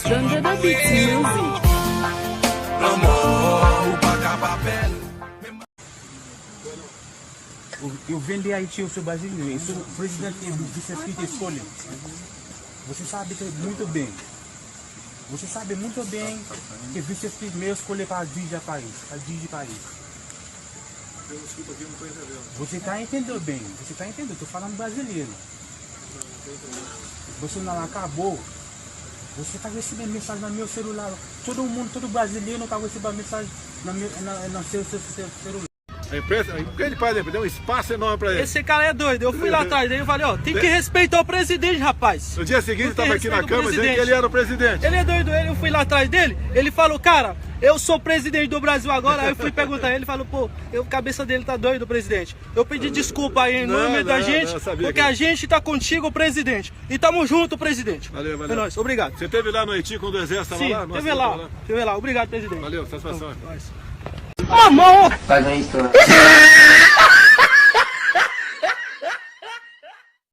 Ganga Beats Music. Eu vendi a Haiti, eu sou brasileiro, eu sou o presidente do vice-presidente escolhe. Você sabe muito bem. Você sabe muito bem que vice-presidente meu escolhe para dirigir o país, Você está entendendo bem, você está entendendo, estou falando brasileiro. Você não acabou. Você está recebendo mensagem no meu celular. Todo mundo, todo brasileiro está recebendo mensagem no seu celular. A empresa, o que ele faz? Ele deu um espaço enorme para ele. Esse cara é doido. Eu fui lá atrás dele e falei, ó, tem que respeitar o presidente, rapaz. No dia seguinte, estava aqui na Câmara dizendo que ele era o presidente. Ele é doido, eu fui lá atrás dele, ele falou, cara, eu sou presidente do Brasil agora. Aí eu fui perguntar, ele falou, pô, a cabeça dele tá doido, presidente. Eu pedi desculpa aí em nome da gente, porque a gente tá contigo, presidente. E tamo junto, presidente. Valeu, valeu. É nóis, obrigado. Você esteve lá no Haiti quando o exército estava Sim, lá? teve lá. Obrigado, presidente. Valeu, satisfação. Mamão! Faz uma história.